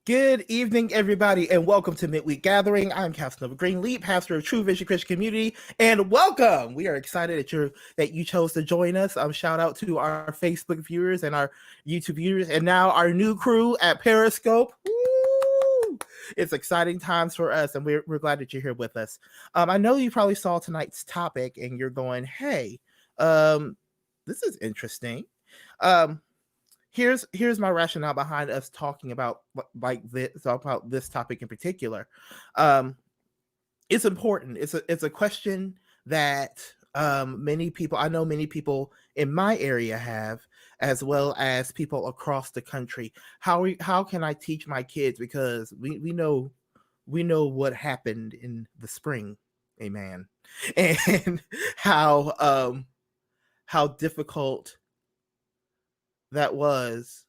Good evening, everybody, and welcome to Midweek Gathering. I'm Casanova Greenleaf, pastor of True Vision Christian Community, and welcome. We are excited that you chose to join us. Shout out to our Facebook viewers and our YouTube viewers, and now our new crew at Periscope. Woo! It's exciting times for us, and we're glad that you're here with us. I know you probably saw tonight's topic, and you're going, "Hey, this is interesting." Here's my rationale behind us talking about this topic in particular. It's important. It's a question that many people in my area have, as well as people across the country. How can I teach my kids, because we know what happened in the spring, amen, and how difficult that was,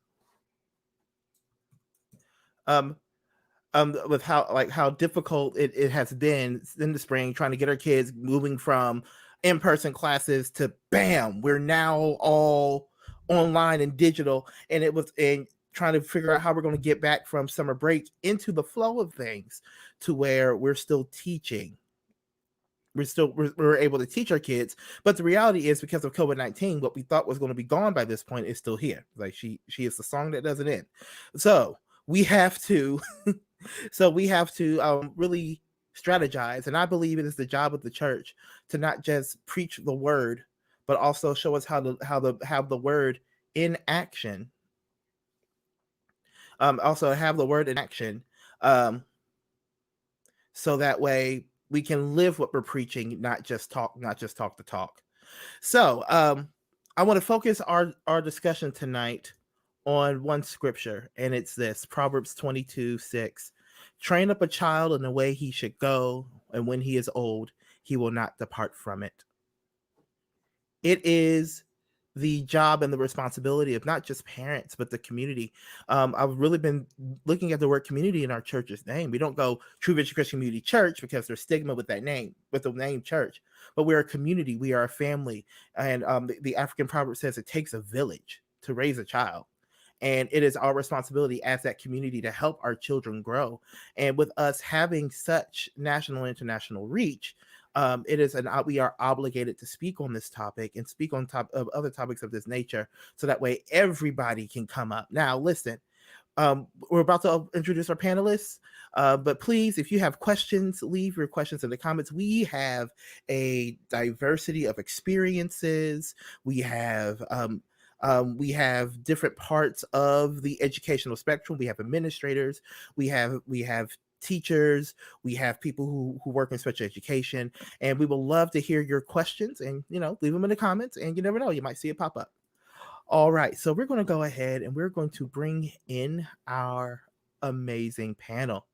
with how difficult it has been in the spring, trying to get our kids moving from in-person classes to bam, we're now all online and digital, and trying to figure out how we're going to get back from summer break into the flow of things to where we're still teaching. We're able to teach our kids, but the reality is, because of COVID-19, what we thought was going to be gone by this point is still here. Like she is the song that doesn't end. So we have to really strategize, and I believe it is the job of the church to not just preach the word, but also show us how to have the word in action. Also have the word in action, so that way we can live what we're preaching, not just talk the talk. So I want to focus our discussion tonight on one scripture, and it's this: Proverbs 22:6. Train up a child in the way he should go, and when he is old, he will not depart from it. It is the job and the responsibility of not just parents, but the community. I've really been looking at the word community in our church's name. We don't go True Vision Christian Community Church because there's stigma with that name, with the name church, but we're a community. We are a family. And the African proverb says it takes a village to raise a child. And it is our responsibility as that community to help our children grow. And with us having such national and international reach, we are obligated to speak on this topic and speak on top of other topics of this nature, so that way everybody can come up. Now, listen, we're about to introduce our panelists, but please, if you have questions, leave your questions in the comments. We have a diversity of experiences. We have different parts of the educational spectrum. We have administrators. We have teachers. We have people who work in special education, and we would love to hear your questions, and leave them in the comments, and you never know, you might see it pop up. All right, so we're going to go ahead and we're going to bring in our amazing panel.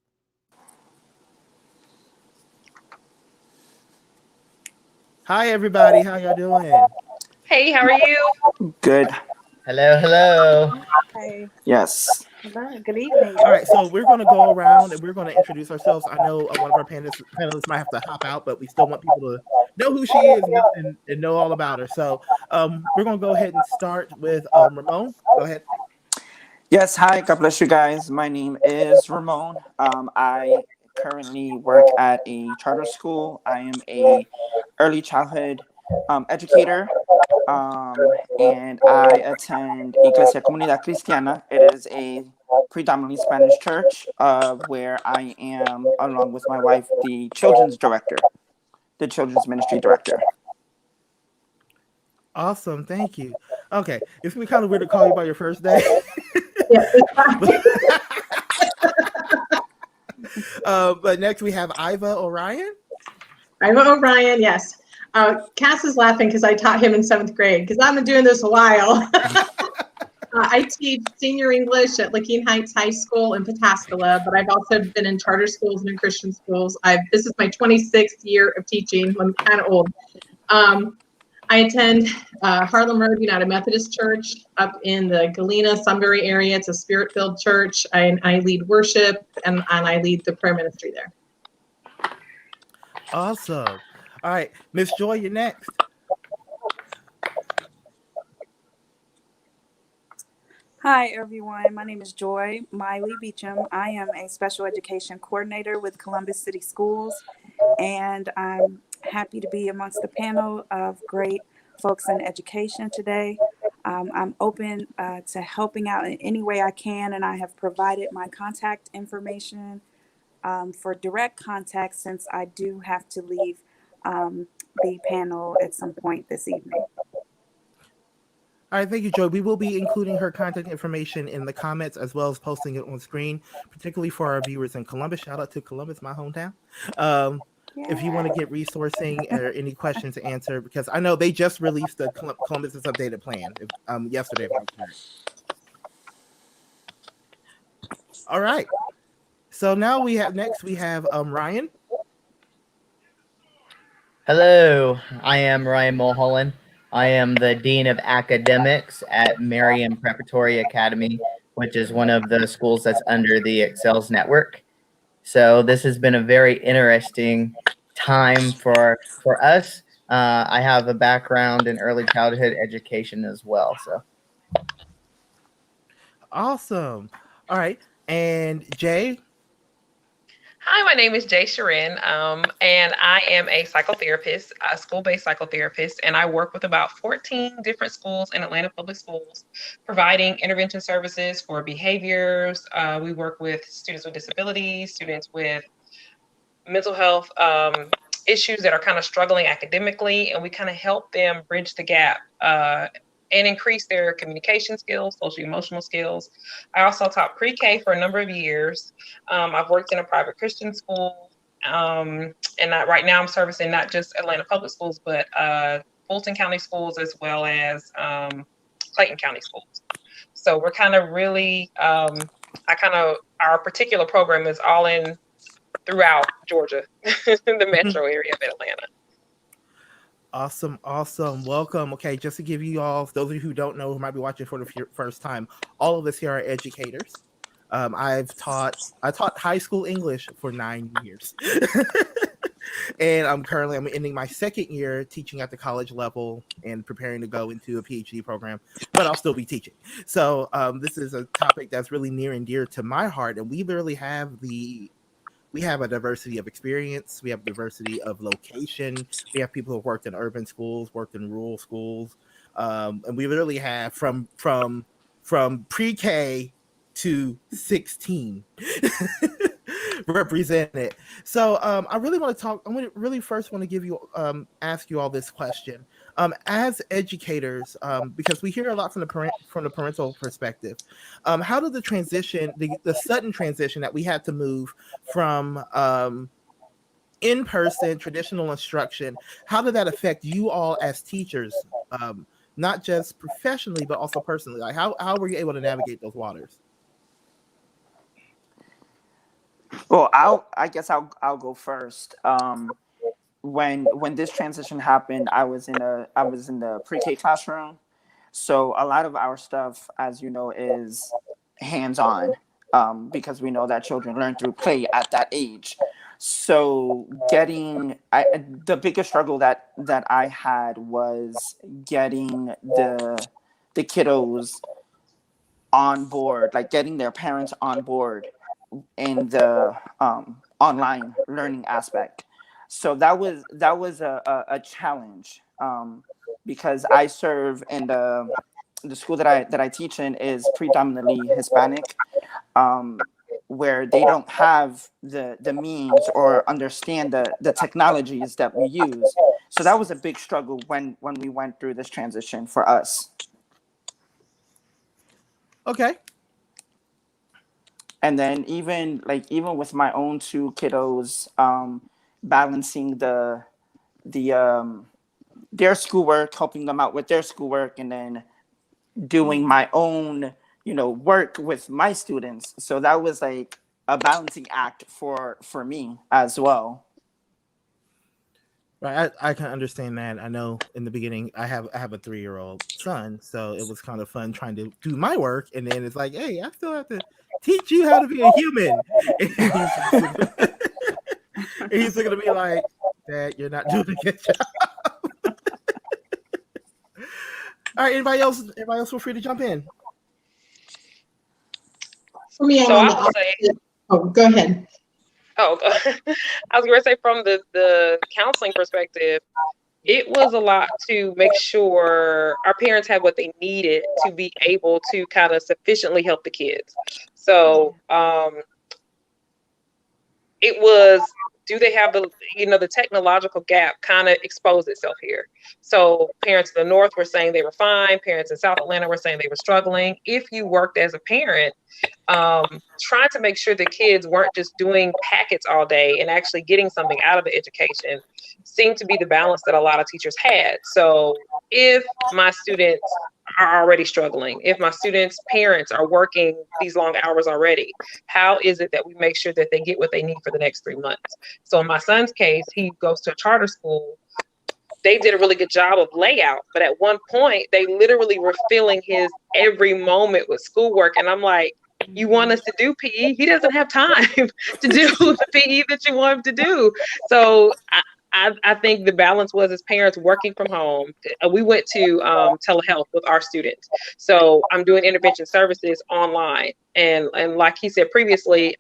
Hi everybody, how y'all doing? Hey, how are you? Good. Hello. Hi. Yes. Hello. Good evening. All right, so we're going to go around and we're going to introduce ourselves. I know one of our panelists might have to hop out, but we still want people to know who she is and know all about her. So we're going to go ahead and start with Ramon. Go ahead. Yes. Hi. God bless you guys. My name is Ramon. I currently work at a charter school. I am a early childhood educator, and I attend Iglesia Comunidad Cristiana. It is a predominantly Spanish church, where I am, along with my wife, the children's ministry director. Awesome, thank you. Okay, it's gonna be kind of weird to call you by your first name. But next we have Iva Orion. Iva Orion, yes. Cass is laughing because I taught him in 7th grade, because I've been doing this a while. I teach senior English at Licking Heights High School in Pataskala, but I've also been in charter schools and in Christian schools. This is my 26th year of teaching. I'm kind of old. I attend Harlem Road United Methodist Church up in the Galena, Sunbury area. It's a spirit-filled church. I lead worship, and I lead the prayer ministry there. Awesome. All right, Miss Joy, you're next. Hi, everyone. My name is Joy Miley Beecham. I am a special education coordinator with Columbus City Schools, and I'm happy to be amongst the panel of great folks in education today. I'm open to helping out in any way I can, and I have provided my contact information for direct contact since I do have to leave the panel at some point this evening. All right, thank you, Joy. We will be including her contact information in the comments as well as posting it on screen, particularly for our viewers in Columbus. Shout out to Columbus, my hometown. If you want to get resourcing or any questions answered, because I know they just released the Columbus's updated plan yesterday. All right. So now we have Ryan. Hello, I am Ryan Mulholland. I am the Dean of Academics at Marion Preparatory Academy, which is one of the schools that's under the Excels Network. So this has been a very interesting time for us. I have a background in early childhood education as well. So Awesome. All right. And Jay. Hi, my name is Jay Sharin, and I am a psychotherapist, a school-based psychotherapist, and I work with about 14 different schools in Atlanta Public Schools, providing intervention services for behaviors. We work with students with disabilities, students with mental health issues that are kind of struggling academically, and we kind of help them bridge the gap and increase their communication skills, social emotional skills. I also taught pre-K for a number of years. I've worked in a private Christian school, and right now I'm servicing not just Atlanta Public Schools, but Fulton County Schools as well as Clayton County Schools. So we're kind of really, our particular program is all in throughout Georgia, the metro area of Atlanta. Awesome. Welcome. Okay, just to give you all, those of you who don't know, who might be watching for the first time, all of us here are educators. I taught high school English for 9 years. And I'm ending my second year teaching at the college level and preparing to go into a PhD program, but I'll still be teaching. So this is a topic that's really near and dear to my heart, and we have a diversity of experience. We have diversity of location. We have people who have worked in urban schools, worked in rural schools, and we literally have from pre-K to 16 represented. So I really want to talk. I really first want to give you ask you all this question. As educators, because we hear a lot from the parental perspective, how did the transition, the sudden transition that we had to move from in-person traditional instruction, how did that affect you all as teachers, not just professionally but also personally? Like how were you able to navigate those waters? Well, I guess I'll go first. When this transition happened, I was in the pre-K classroom, so a lot of our stuff, as you know, is hands-on, because we know that children learn through play at that age. So the biggest struggle that I had was getting the kiddos on board, like getting their parents on board in the online learning aspect. So that was a challenge, because I serve in the school that I teach in is predominantly Hispanic, where they don't have the means or understand the technologies that we use. So that was a big struggle when we went through this transition for us. Okay. And then even with my own two kiddos, balancing their schoolwork, helping them out with their schoolwork, and then doing my own work with my students. So that was like a balancing act for me as well. Right, I can understand that. I know in the beginning I have a 3-year-old son, so it was kind of fun trying to do my work, and then it's like, hey, I still have to teach you how to be a human. And he's looking at me like, Dad, you're not doing a good job. All right, anybody else feel free to jump in. Put me So on I the would say, opposite. Oh, go ahead. oh, I was going to say from the counseling perspective, it was a lot to make sure our parents had what they needed to be able to kind of sufficiently help the kids. So it was, do they have the technological gap kind of exposed itself here. So parents in the north were saying they were fine, parents in South Atlanta were saying they were struggling. If you worked as a parent, trying to make sure the kids weren't just doing packets all day and actually getting something out of the education seemed to be the balance that a lot of teachers had. So if my students are already struggling, if my students' parents are working these long hours already, how is it that we make sure that they get what they need for the next 3 months? So in my son's case, he goes to a charter school. They did a really good job of layout, but at one point they literally were filling his every moment with schoolwork. And I'm like, you want us to do PE? He doesn't have time to do the PE that you want him to do. So I think the balance was as parents working from home. We went to telehealth with our students. So I'm doing intervention services online. And like he said previously,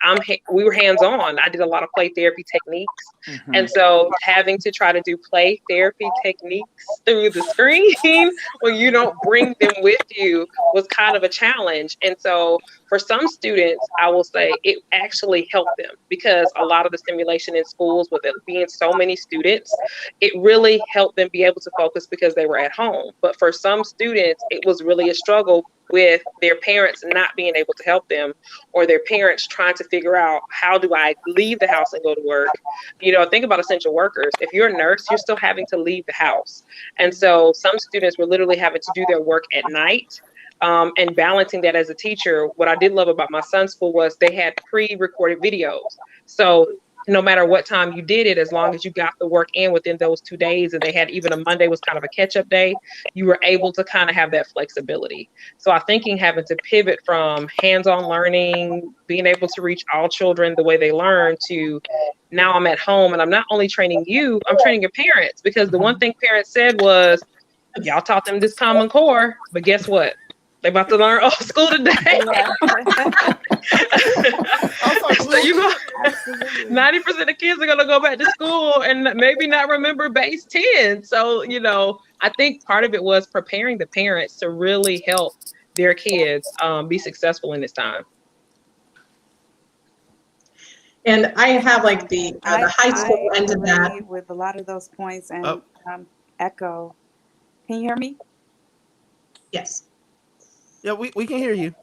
we were hands-on. I did a lot of play therapy techniques. Mm-hmm. And so having to try to do play therapy techniques through the screen when you don't bring them with you was kind of a challenge. And so for some students, I will say it actually helped them because a lot of the stimulation in schools with it being so many students, it really helped them be able to focus because they were at home. But for some students, it was really a struggle with their parents not being able to help them, or their parents trying to figure out, how do I leave the house and go to work? Think about essential workers. If you're a nurse, you're still having to leave the house. And so some students were literally having to do their work at night. And balancing that as a teacher, what I did love about my son's school was they had pre-recorded videos. So no matter what time you did it, as long as you got the work in within those 2 days, and they had even a Monday was kind of a catch-up day, you were able to kind of have that flexibility. So I think having to pivot from hands-on learning, being able to reach all children the way they learn, to now I'm at home and I'm not only training you, I'm training your parents. Because the one thing parents said was, y'all taught them this Common Core, but guess what? They about to learn old school today. So you go, 90% of kids are gonna go back to school and maybe not remember base 10. So, I think part of it was preparing the parents to really help their kids be successful in this time. And I have like the high school end of that. agree with a lot of those points and Oh. echo. Can you hear me? Yes. Yeah, we can hear you.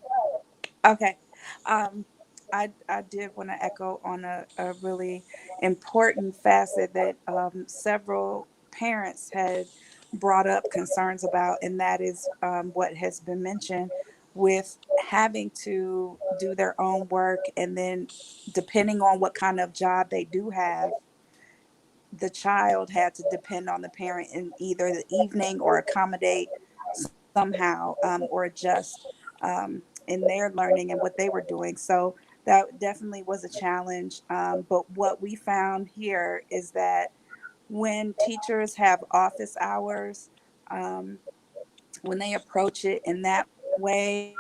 Okay. I did want to echo on a really important facet that several parents had brought up concerns about, and that is what has been mentioned with having to do their own work, and then depending on what kind of job they do have, the child had to depend on the parent in either the evening or accommodate somehow or adjust in their learning and what they were doing. So that definitely was a challenge. But what we found here is that when teachers have office hours, when they approach it in that way,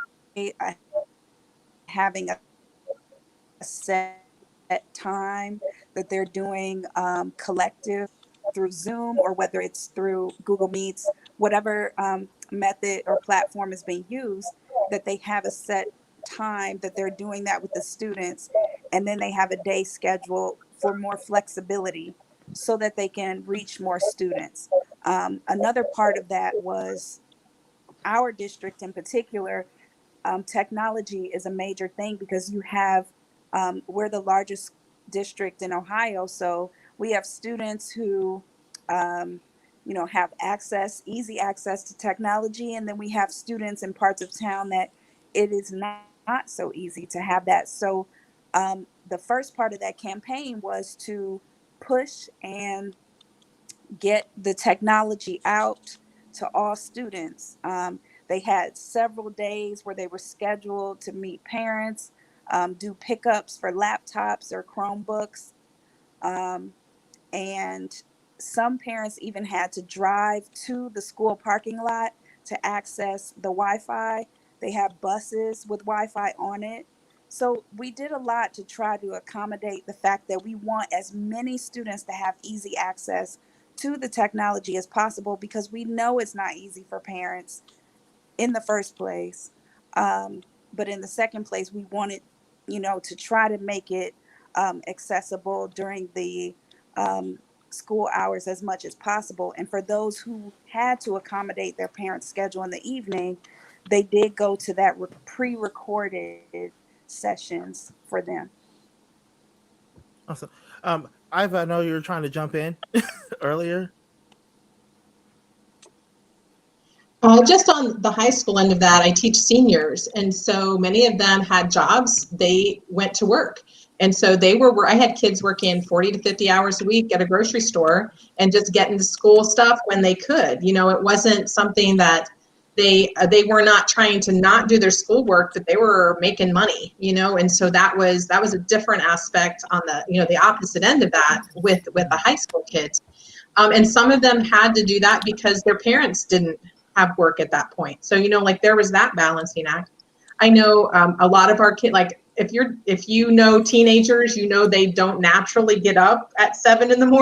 having a set time that they're doing collective through Zoom, or whether it's through Google Meets, whatever method or platform is being used, that they have a set time that they're doing that with the students, and then they have a day schedule for more flexibility so that they can reach more students. Another part of that was our district in particular. Technology is a major thing because we're the largest district in Ohio, so we have students who have easy access to technology, and then we have students in parts of town that it is not so easy to have that. So the first part of that campaign was to push and get the technology out to all students. They had several days where they were scheduled to meet parents, do pickups for laptops or Chromebooks. And some parents even had to drive to the school parking lot to access the Wi-Fi. They have buses with Wi-Fi on it. So we did a lot to try to accommodate the fact that we want as many students to have easy access to the technology as possible, because we know it's not easy for parents in the first place. But in the second place, we wanted, to try to make it accessible during the school hours as much as possible. And for those who had to accommodate their parents' schedule in the evening, they did go to that pre-recorded sessions for them. Awesome. Iva, I know you were trying to jump in earlier. Just on the high school end of that, I teach seniors, and so many of them had jobs. They went to work, and so I had kids working 40 to 50 hours a week at a grocery store and just getting to school stuff when they could. It wasn't something that they were not trying to not do their schoolwork, but they were making money. And so that was a different aspect on the opposite end of that with the high school kids. And some of them had to do that because their parents didn't have work at that point. So, there was that balancing act. I know a lot of our kids, like if you know teenagers, they don't naturally get up at 7 a.m.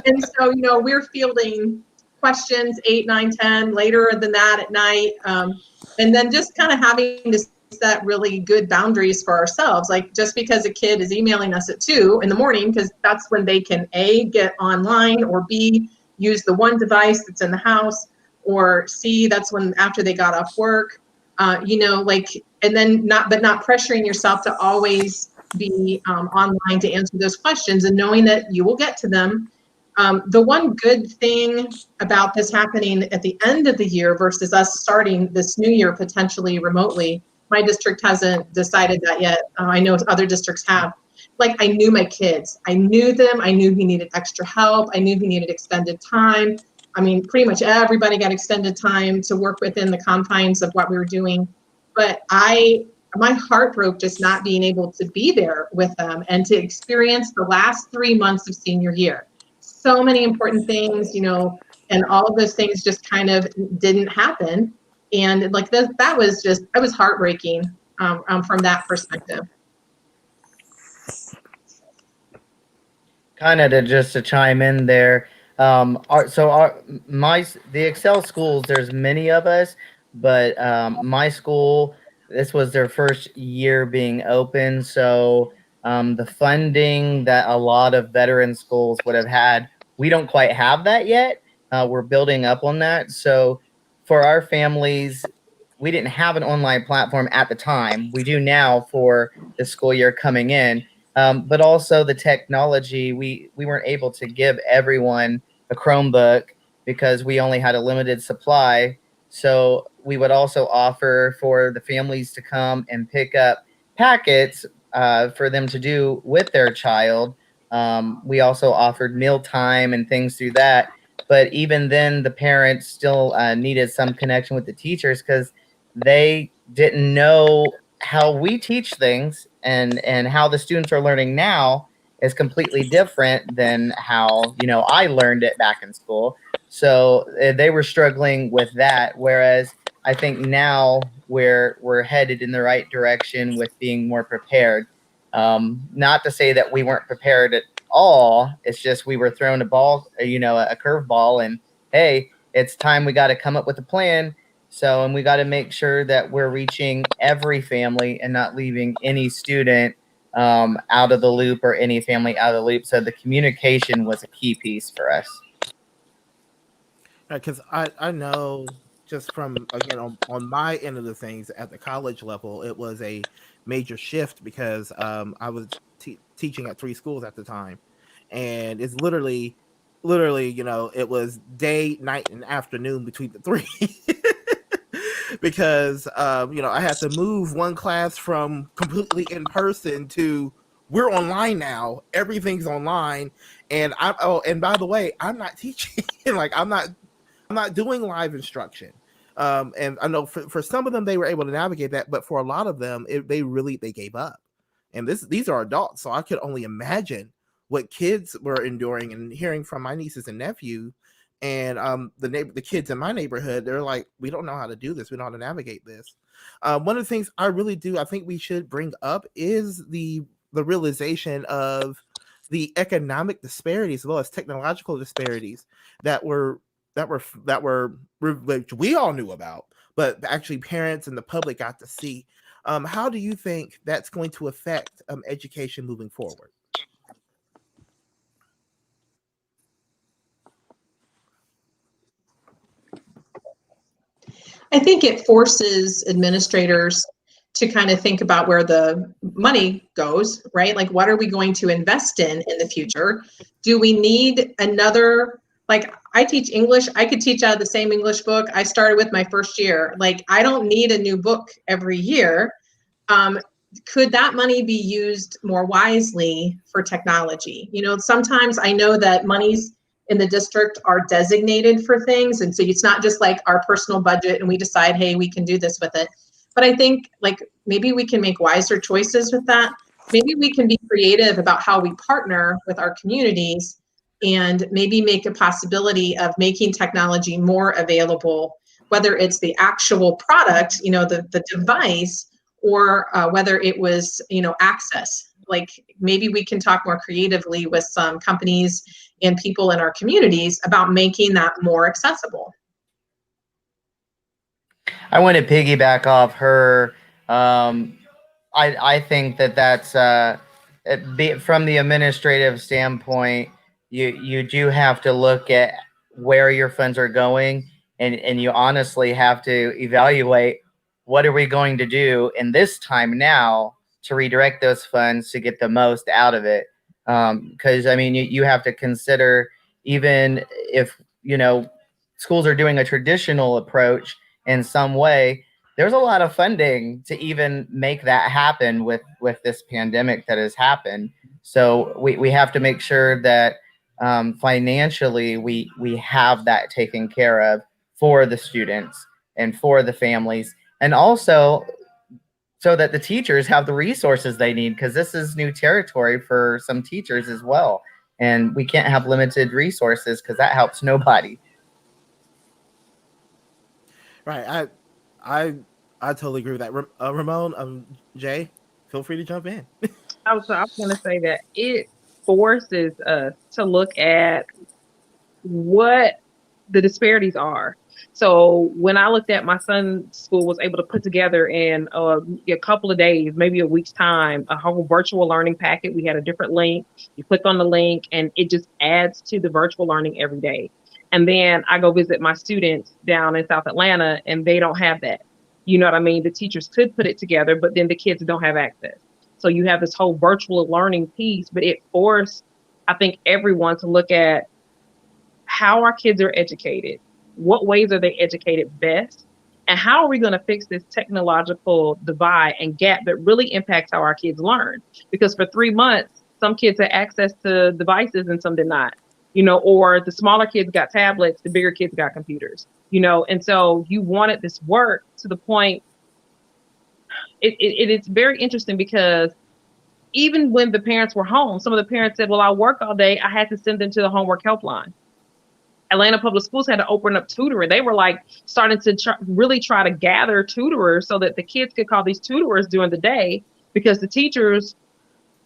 And so, we're fielding questions 8, 9, 10 later than that at night. And then just kind of having to set really good boundaries for ourselves. Like just because a kid is emailing us at 2 a.m, because that's when they can A, get online, or B, use the one device that's in the house, or C, that's when after they got off work, and then not pressuring yourself to always be online to answer those questions, and knowing that you will get to them. The one good thing about this happening at the end of the year versus us starting this new year potentially remotely, my district hasn't decided that yet. I know other districts have. Like, I knew my kids. I knew them. I knew he needed extra help. I knew he needed extended time. I mean, pretty much everybody got extended time to work within the confines of what we were doing. But my heart broke just not being able to be there with them and to experience the last 3 months of senior year. So many important things, and all of those things just kind of didn't happen. And like that was heartbreaking from that perspective. Kind of to chime in there. The Excel schools, there's many of us, but my school, this was their first year being open. So the funding that a lot of veteran schools would have had, we don't quite have that yet. We're building up on that. So for our families, we didn't have an online platform at the time. We do now for the school year coming in. But also the technology, we weren't able to give everyone a Chromebook because we only had a limited supply. So we would also offer for the families to come and pick up packets for them to do with their child. We also offered mealtime and things through that. But even then, the parents still needed some connection with the teachers because they didn't know how we teach things, and how the students are learning now is completely different than how I learned it back in school. So they were struggling with that, whereas I think now we're headed in the right direction with being more prepared. Not to say that we weren't prepared at all. It's just we were thrown a ball, a curveball, and hey, it's time we got to come up with a plan. So, and we got to make sure that we're reaching every family and not leaving any student out of the loop or any family out of the loop. So the communication was a key piece for us. Because I know just from, again, on my end of the things at the college level, it was a major shift because I was teaching at 3 schools at the time. And it's literally, it was day, night, and afternoon between the 3. Because I had to move one class from completely in person to we're online now. Everything's online, and and by the way, I'm not teaching. Like I'm not doing live instruction. And I know for some of them they were able to navigate that, but for a lot of them they gave up. And these are adults, so I could only imagine what kids were enduring and hearing from my nieces and nephew And the kids in my neighborhood, they're like, we don't know how to do this. We don't know how to navigate this. One of the things I think we should bring up is the realization of the economic disparities as well as technological disparities that which we all knew about, but actually parents and the public got to see. How do you think that's going to affect education moving forward? I think it forces administrators to kind of think about where the money goes, right? Like, what are we going to invest in the future? Do we need another, like, I teach English. I could teach out of the same English book I started with my first year. Like, I don't need a new book every year. Could that money be used more wisely for technology? You know, sometimes I know that monies in the district are designated for things. And so it's not just like our personal budget and we decide, hey, we can do this with it. But I think like maybe we can make wiser choices with that. Maybe we can be creative about how we partner with our communities and maybe make a possibility of making technology more available, whether it's the actual product, you know, the device, or whether it was, you know, access. Like maybe we can talk more creatively with some companies and people in our communities about making that more accessible. I want to piggyback off her. I think that's from the administrative standpoint, you do have to look at where your funds are going, and you honestly have to evaluate what are we going to do in this time now to redirect those funds to get the most out of it. Because I mean, you have to consider, even if, you know, schools are doing a traditional approach in some way, there's a lot of funding to even make that happen with this pandemic that has happened. So we have to make sure that financially we have that taken care of for the students and for the families, and also so that the teachers have the resources they need, because this is new territory for some teachers as well. And we can't have limited resources because that helps nobody. Right. I totally agree with that. Ramon, Jay, feel free to jump in. I was going to say that it forces us to look at what the disparities are. So when I looked at my son's school was able to put together in a couple of days, maybe a week's time, a whole virtual learning packet. We had a different link. You click on the link and it just adds to the virtual learning every day. And then I go visit my students down in South Atlanta and they don't have that. You know what I mean? The teachers could put it together, but then the kids don't have access. So you have this whole virtual learning piece, but it forced, I think, everyone to look at how our kids are educated. What ways are they educated best? And how are we going to fix this technological divide and gap that really impacts how our kids learn? Because for 3 months, some kids had access to devices and some did not, you know, or the smaller kids got tablets, the bigger kids got computers, you know, and so you wanted this work to the point. It's very interesting because even when the parents were home, some of the parents said, well, I work all day. I had to send them to the homework helpline. Atlanta Public Schools had to open up tutoring. They were like starting to really try to gather tutorers so that the kids could call these tutorers during the day, because the teachers,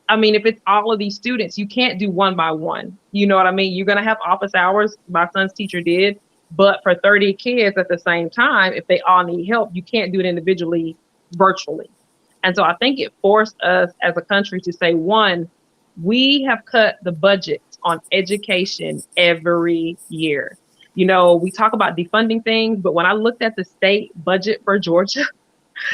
I mean, if it's all of these students, you can't do one by one. You know what I mean? You're going to have office hours. My son's teacher did. But for 30 kids at the same time, if they all need help, you can't do it individually virtually. And so I think it forced us as a country to say, one, we have cut the budget on education every year. You know, we talk about defunding things, but when I looked at the state budget for Georgia,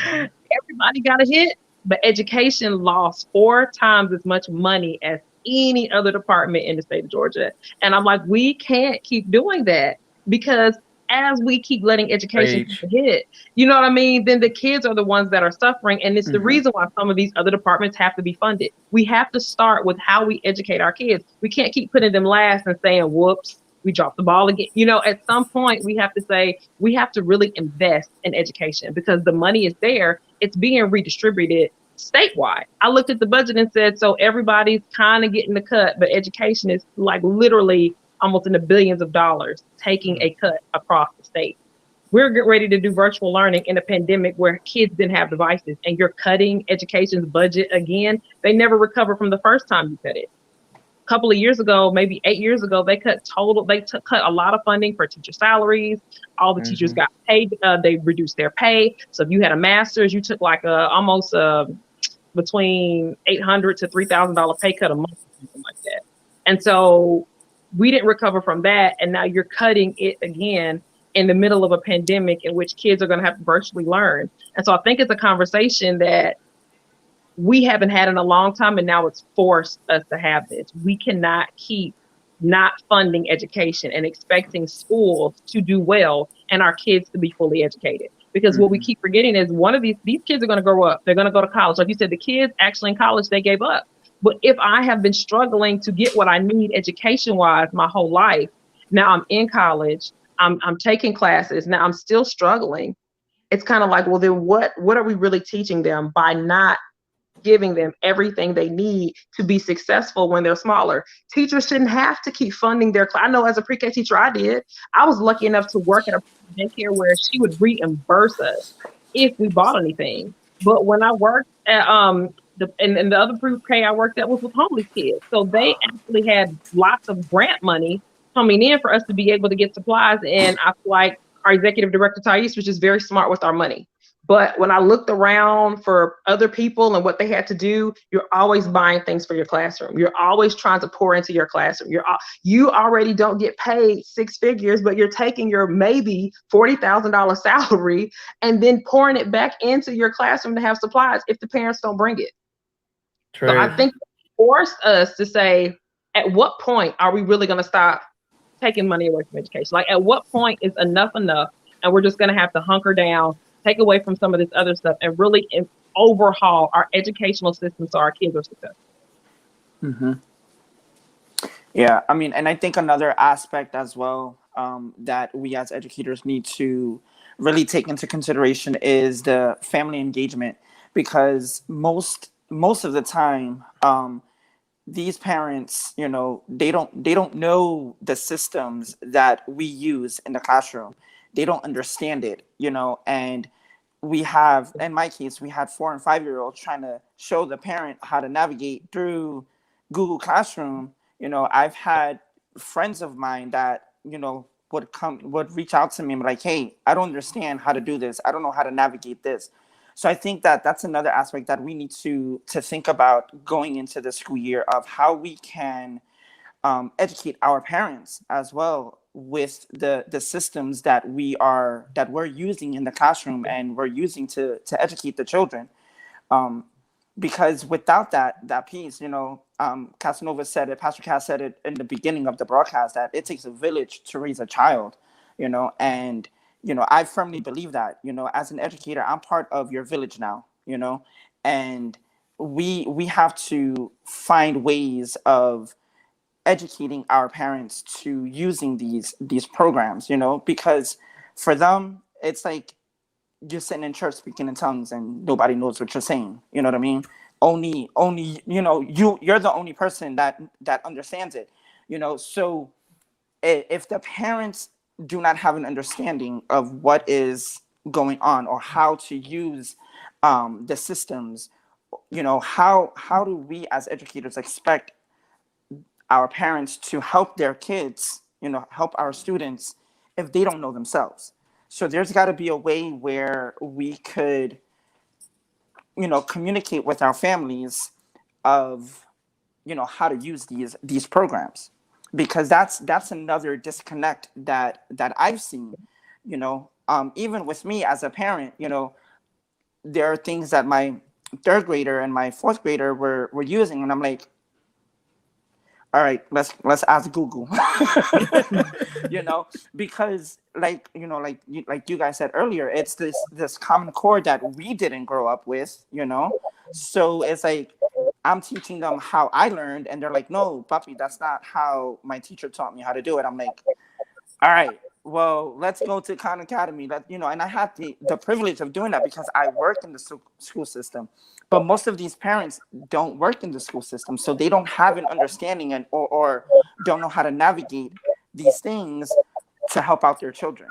everybody got a hit, but education lost 4 times as much money as any other department in the state of Georgia. And I'm like, we can't keep doing that, because as we keep letting education hit, you know what I mean, then the kids are the ones that are suffering. And it's the reason why some of these other departments have to be funded. We have to start with how we educate our kids. We can't keep putting them last and saying, whoops, we dropped the ball again. You know, at some point we have to say, we have to really invest in education, because the money is there. It's being redistributed statewide. I looked at the budget and said, so everybody's kind of getting the cut, but education is like literally almost in the billions of dollars, taking a cut across the state. We're getting ready to do virtual learning in a pandemic where kids didn't have devices, and you're cutting education's budget again. They never recover from the first time you cut it. A couple of years ago, maybe 8 years ago, they cut a lot of funding for teacher salaries. All the teachers got paid. They reduced their pay. So if you had a master's, you took like almost between $800 to $3,000 pay cut a month, something like that. And so we didn't recover from that, and now you're cutting it again in the middle of a pandemic in which kids are going to have to virtually learn. And so I think it's a conversation that we haven't had in a long time, and now it's forced us to have this. We cannot keep not funding education and expecting schools to do well and our kids to be fully educated. Because what we keep forgetting is one of these kids are going to grow up. They're going to go to college. Like you said, the kids actually in college, they gave up. But if I have been struggling to get what I need education-wise my whole life, now I'm in college, I'm taking classes, now I'm still struggling. It's kind of like, well, then what are we really teaching them by not giving them everything they need to be successful when they're smaller? Teachers shouldn't have to keep funding their class. I know as a pre-K teacher, I did. I was lucky enough to work at a daycare where she would reimburse us if we bought anything. But when I worked at the other pre-K I worked at was with homeless kids. So they actually had lots of grant money coming in for us to be able to get supplies. And I feel like our executive director, Thais, was just very smart with our money. But when I looked around for other people and what they had to do, you're always buying things for your classroom. You're always trying to pour into your classroom. You already don't get paid six figures, but you're taking your maybe $40,000 salary and then pouring it back into your classroom to have supplies if the parents don't bring it. True. So I think it forced us to say, at what point are we really going to stop taking money away from education? Like, at what point is enough, and we're just going to have to hunker down, take away from some of this other stuff, and really overhaul our educational system so our kids are successful. Yeah, I mean, and I think another aspect as well that we as educators need to really take into consideration is the family engagement, because most of the time, these parents, they don't know the systems that we use in the classroom. They don't understand it, and we have, in my case, we had 4 and 5 year olds trying to show the parent how to navigate through Google Classroom. I've had friends of mine that, would reach out to me and be like, hey, I don't understand how to do this. I don't know how to navigate this. So I think that that's another aspect that we need to think about going into the school year, of how we can educate our parents as well with the systems that we're using in the classroom and we're using to educate the children. Because without that piece, Casanova said it, Pastor Cass said it in the beginning of the broadcast, that it takes a village to raise a child, and I firmly believe that, as an educator, I'm part of your village now, and we have to find ways of educating our parents to using these programs, because for them, it's like you're sitting in church speaking in tongues and nobody knows what you're saying. You know what I mean? Only you're the only person that understands it. So if the parents do not have an understanding of what is going on or how to use the systems, how do we as educators expect our parents to help their kids, help our students, if they don't know themselves? So there's got to be a way where we could, communicate with our families of, how to use these programs, because that's another disconnect that I've seen, even with me as a parent. There are things that my 3rd grader and my 4th grader were using, and I'm like, all right, let's ask Google. Because like you guys said earlier, it's this common core that we didn't grow up with, so it's like I'm teaching them how I learned, and they're like, no, papi, that's not how my teacher taught me how to do it. I'm like, all right, well, let's go to Khan Academy. And I had the privilege of doing that because I work in the school system. But most of these parents don't work in the school system, so they don't have an understanding or don't know how to navigate these things to help out their children.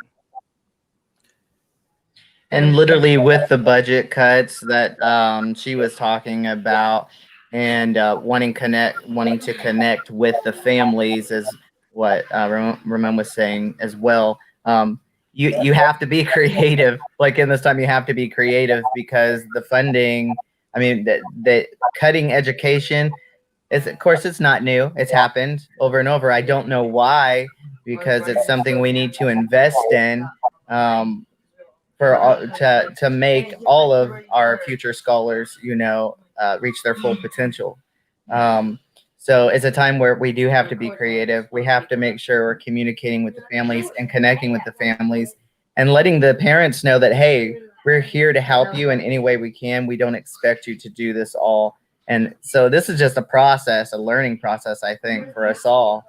And literally with the budget cuts that she was talking about, and wanting to connect with the families, is what Ramon was saying as well. You have to be creative. Like in this time, you have to be creative because the funding. I mean, the cutting education is, of course, it's not new. It's happened over and over. I don't know why, because it's something we need to invest in. To make all of our future scholars, reach their full potential. So it's a time where we do have to be creative. We have to make sure we're communicating with the families and connecting with the families and letting the parents know that, hey, we're here to help you in any way we can. We don't expect you to do this all. And so this is just a learning process, I think, for us all.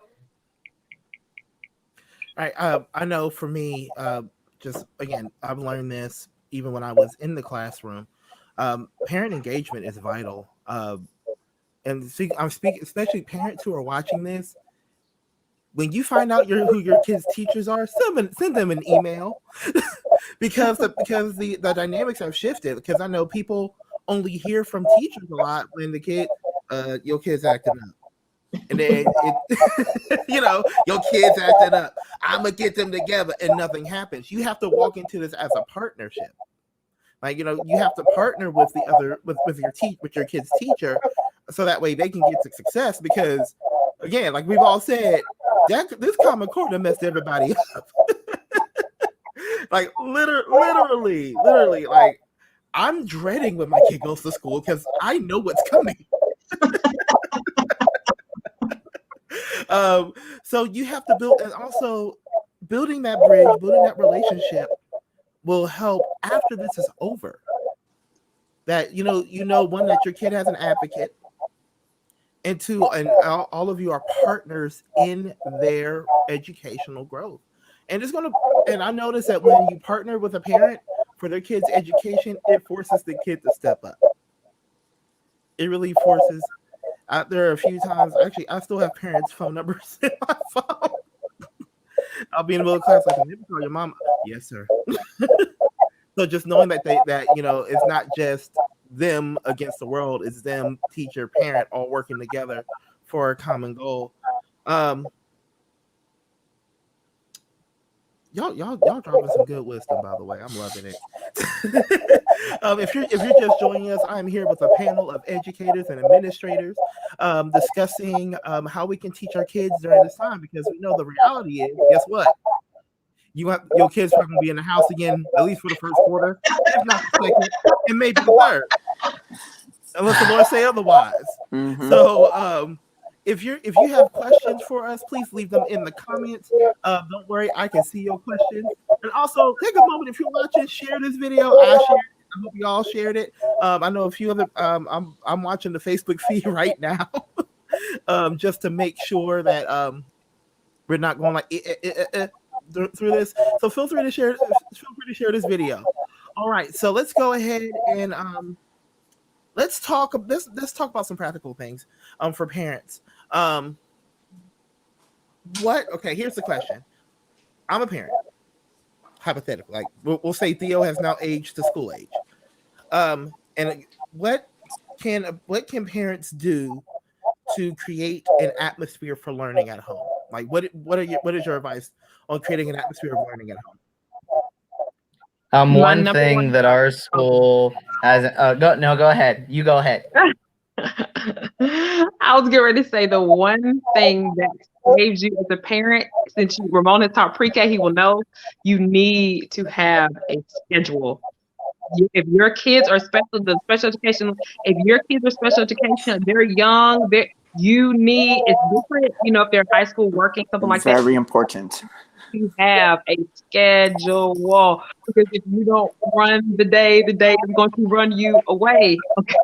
I know for me, just again, I've learned this even when I was in the classroom. Parent engagement is vital. And see, I'm speaking, especially parents who are watching this. When you find out who your kids' teachers are, send them an email because the dynamics have shifted. Because I know people only hear from teachers a lot when your kid's acting up. And then your kids acting up. I'm gonna get them together, and nothing happens. You have to walk into this as a partnership. Like you have to partner with the other with your kid's teacher, so that way they can get to success. Because again, like we've all said, this Common Core done messed everybody up. Like literally, like I'm dreading when my kid goes to school because I know what's coming. So you have to build, and also building that bridge, building that relationship will help after this is over. That one, that your kid has an advocate, and two, and all of you are partners in their educational growth. And I notice that when you partner with a parent for their kid's education, it forces the kid to step up. It really forces. There are a few times, actually, I still have parents' phone numbers in my phone. I'll be in the middle of class, like, "Let me call your mom." Yes, sir. So just knowing that it's not just them against the world, it's them, teacher, parent, all working together for a common goal. Y'all dropping some good wisdom, by the way. I'm loving it. If you're just joining us, I'm here with a panel of educators and administrators discussing how we can teach our kids during this time, because we know the reality is, guess what? Your kids probably be in the house again, at least for the first quarter, if not the second, and maybe the third, unless the Lord say otherwise. Mm-hmm. So if you have questions for us, please leave them in the comments. Don't worry, I can see your questions. And also take a moment, if you're watching, share this video. I shared it. I hope you all shared it. I know a few other. I'm watching the Facebook feed right now, just to make sure that we're not going like through this. So feel free to share. Feel free to share this video. All right, so let's go ahead and let's talk about some practical things for parents. Okay, here's the question. I'm a parent, hypothetically. Like we'll say Theo has now aged to school age. And what can parents do to create an atmosphere for learning at home? Like what is your advice on creating an atmosphere of learning at home? One thing that our school has. Go ahead. You go ahead. I was getting ready to say the one thing that saves you as a parent, since Ramon has taught pre-K, he will know you need to have a schedule. If your kids are special education, if your kids are special education, they're young, it's different, if they're in high school working, something like that. Very important. You have a schedule, because if you don't run the day is going to run you away. Okay,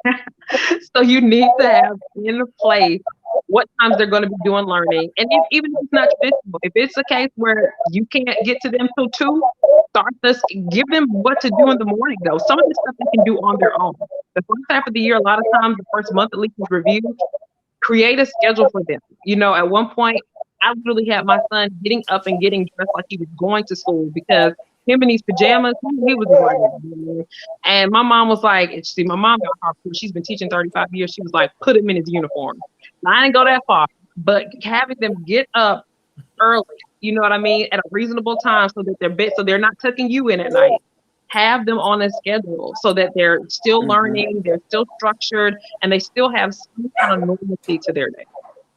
so you need to have in place what times they're going to be doing learning, and even if it's not traditional, if it's a case where you can't get to them till 2, give them what to do in the morning. Though some of the stuff they can do on their own. The first half of the year, a lot of times, the first month at least is reviewed. Create a schedule for them. At one point, I literally had my son getting up and getting dressed like he was going to school because him in these pajamas, he was running. And my mom was like, see, my mom got hardcore. She's been teaching 35 years. She was like, put him in his uniform. Now, I didn't go that far, but having them get up early, you know what I mean, at a reasonable time so that they're not tucking you in at night. Have them on a schedule so that they're still learning, they're still structured, and they still have some kind of normalcy to their day.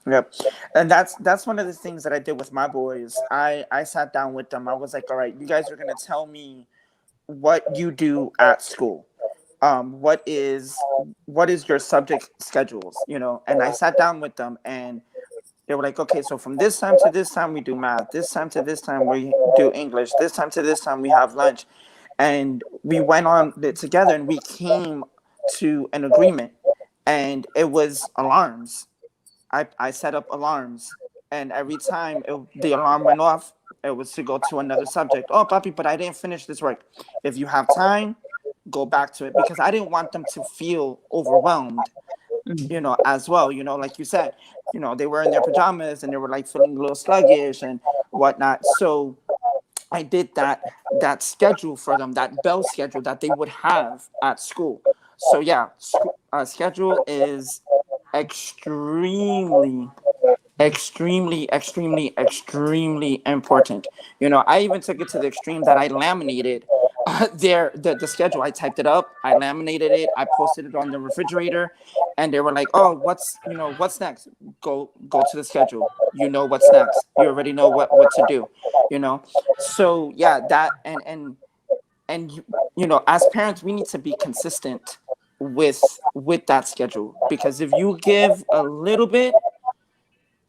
Yep. And that's one of the things that I did with my boys. I sat down with them. I was like, all right, you guys are going to tell me what you do at school. What is your subject schedules, you know? And I sat down with them and they were like, okay, so from this time to this time, we do math. This time to this time, we do English. This time to this time, we have lunch. And we went on it together and we came to an agreement. And it was alarms. I set up alarms. And every time the alarm went off, it was to go to another subject. Oh, papi, but I didn't finish this work. If you have time, go back to it. Because I didn't want them to feel overwhelmed, you know, as well. You know, like you said, you know, they were in their pajamas and they were like feeling a little sluggish and whatnot. So I did that schedule for them, that bell schedule that they would have at school. So yeah, schedule is extremely important. You know, I even took it to the extreme that I laminated the schedule. I typed it up, I laminated it, I posted it on the refrigerator, and they were like, oh, what's next? Go to the schedule. You know what's next. You already know what to do, you know? So yeah, that and you know, as parents, we need to be consistent with that schedule, because if you give a little bit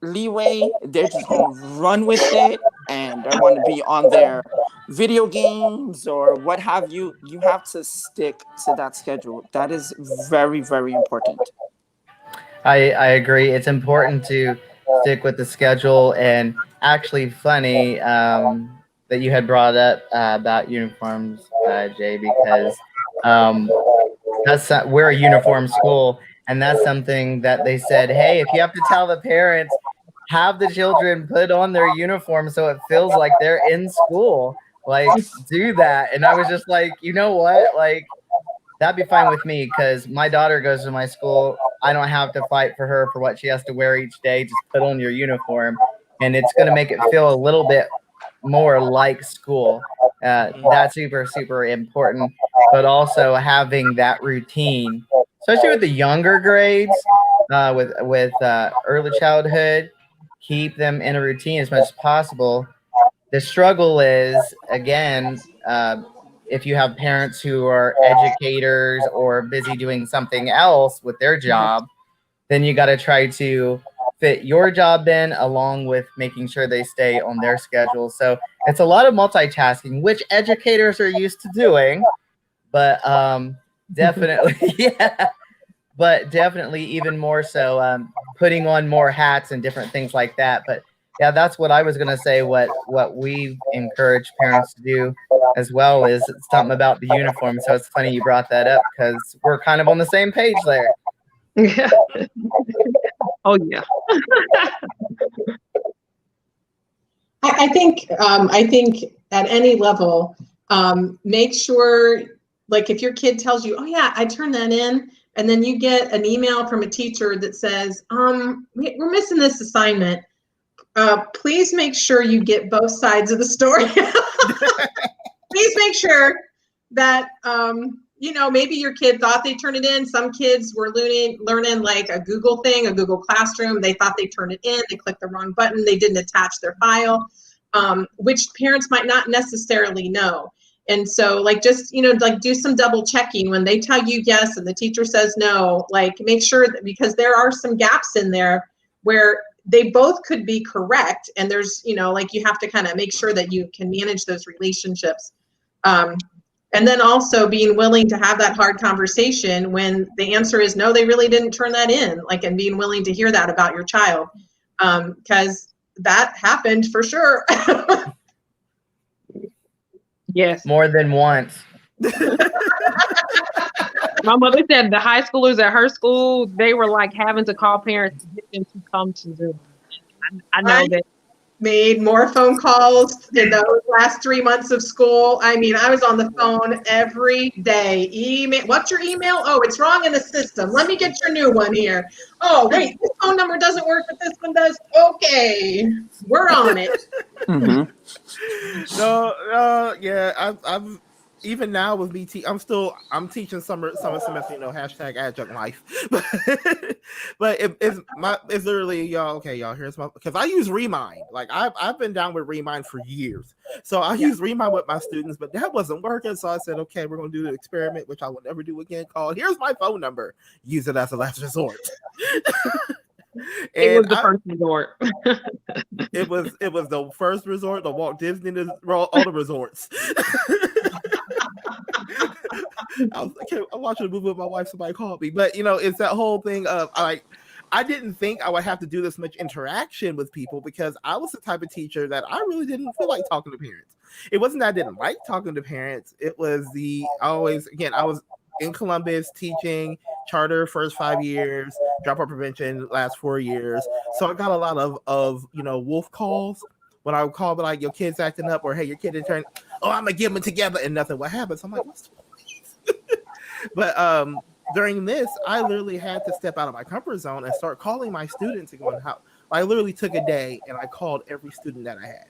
leeway, they're just gonna run with it and they want to be on their video games or what have you. You have to stick to that schedule. That is very, very important. I agree. It's important to stick with the schedule. And actually funny that you had brought up about uniforms, Jay, because we're a uniform school, and that's something that they said, hey, if you have to tell the parents, have the children put on their uniform so it feels like they're in school. Like, do that. And I was just like, you know what? Like, that'd be fine with me, because my daughter goes to my school. I don't have to fight for her for what she has to wear each day. Just put on your uniform, and it's going to make it feel a little bit more like school. That's super, super important. But also having that routine, especially with the younger grades, with early childhood, keep them in a routine as much as possible. The struggle is, again, if you have parents who are educators or busy doing something else with their job, then you got to try to fit your job in along with making sure they stay on their schedule. So it's a lot of multitasking, which educators are used to doing, but definitely, yeah, but definitely even more so putting on more hats and different things like that. But yeah, that's what I was going to say. What we encourage parents to do as well is something about the uniform. So it's funny you brought that up, because we're kind of on the same page there. Yeah. Oh yeah. I think at any level, make sure, like if your kid tells you, oh yeah, I turned that in, and then you get an email from a teacher that says, we're missing this assignment. Please make sure you get both sides of the story. Please make sure that, you know, maybe your kid thought they turned it in. Some kids were learning like a Google thing, a Google Classroom. They thought they turned it in. They clicked the wrong button. They didn't attach their file, which parents might not necessarily know. And so like, just, you know, like do some double checking when they tell you yes and the teacher says no, like make sure that, because there are some gaps in there where they both could be correct. And there's, you know, like you have to kind of make sure that you can manage those relationships. And then also being willing to have that hard conversation when the answer is no, they really didn't turn that in, like, and being willing to hear that about your child. Because that happened for sure. Yes. More than once. My mother said the high schoolers at her school, they were like having to call parents to get them to come to Zoom. I know that made more phone calls in those last 3 months of school. I mean, I was on the phone every day. Email, what's your email? Oh, it's wrong in the system. Let me get your new one here. Oh, wait, this phone number doesn't work, but this one does. Okay, we're on it. Yeah, I'm even now with me. I'm teaching summer semester. Hashtag adjunct life. But it's literally y'all. Okay, y'all. Here's my, because I use Remind. Like I've been down with Remind for years. So I use Remind with my students, but that wasn't working. So I said, okay, we're gonna do the experiment, which I will never do again. Called, here's my phone number. Use it as a last resort. It was the first resort. It was the first resort. The Walt Disney, all the resorts. I'm watching a movie with my wife. Somebody called me, but it's that whole thing of I didn't think I would have to do this much interaction with people because I was the type of teacher that I really didn't feel like talking to parents. It wasn't that I didn't like talking to parents. It was I was in Columbus teaching charter first 5 years, dropout prevention last 4 years. So I got a lot of wolf calls when I would call, but like, your kid's acting up, or hey, your kid didn't turn. Oh, I'm gonna get them together, and nothing would happen. So I'm like, what's but during this, I literally had to step out of my comfort zone and start calling my students and going, how I literally took a day and I called every student that I had.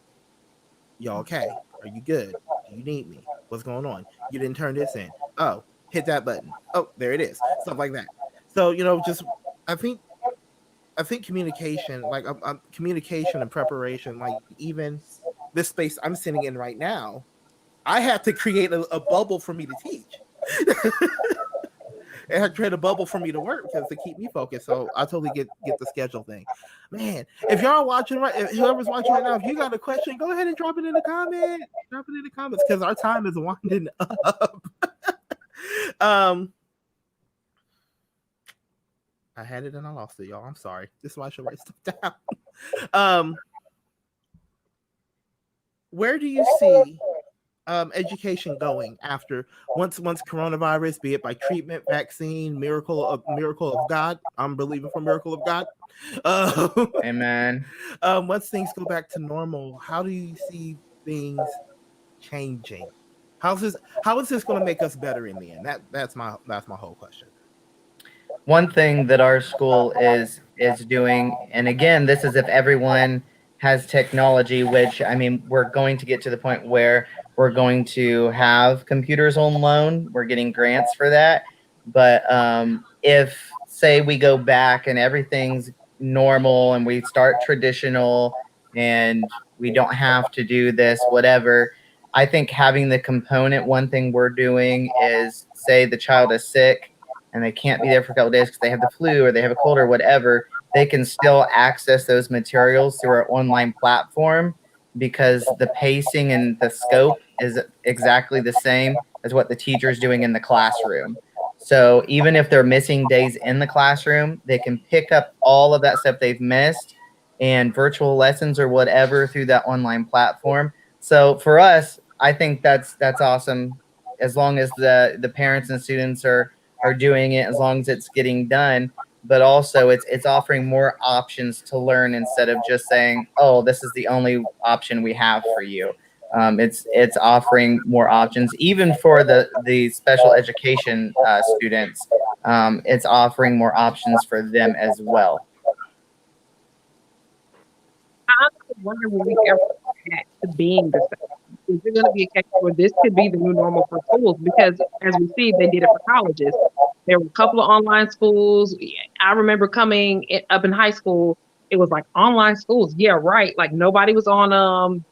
Y'all okay? Are you good? Do you need me? What's going on? You didn't turn this in. Oh, hit that button. Oh, there it is. Stuff like that. So, just I think communication, like communication and preparation, like even this space I'm sitting in right now, I had to create a bubble for me to teach. It had to create a bubble for me to work because to keep me focused. So I totally get the schedule thing. Man, if y'all watching whoever's watching right now, if you got a question, go ahead and drop it in the comments. Drop it in the comments because our time is winding up. I had it and I lost it, y'all. I'm sorry. This is why I should write stuff down. Where do you see education going after once coronavirus, be it by treatment, vaccine, miracle of God? I'm believing for miracle of God. Amen. Once things go back to normal, how do you see things changing? How is this going to make us better in the end? That's my whole question. One thing that our school is doing, and again, this is if everyone has technology, which I mean, we're going to get to the point where we're going to have computers on loan. We're getting grants for that. But if, say, we go back and everything's normal and we start traditional and we don't have to do this, whatever, I think having the component, one thing we're doing is, say the child is sick and they can't be there for a couple of days because they have the flu or they have a cold or whatever, they can still access those materials through our online platform because the pacing and the scope is exactly the same as what the teacher is doing in the classroom. So even if they're missing days in the classroom, they can pick up all of that stuff they've missed and virtual lessons or whatever through that online platform. So for us, I think that's awesome as long as the parents and students are doing it, as long as it's getting done. But also it's offering more options to learn instead of just saying, oh, this is the only option we have for you. It's offering more options, even for the special education students. It's offering more options for them as well. I honestly wonder when we ever get back to being the same. Is there going to be a case where this could be the new normal for schools? Because as we see, they did it for colleges. There were a couple of online schools. I remember coming up in high school, it was like online schools. Yeah, right. Like nobody was on,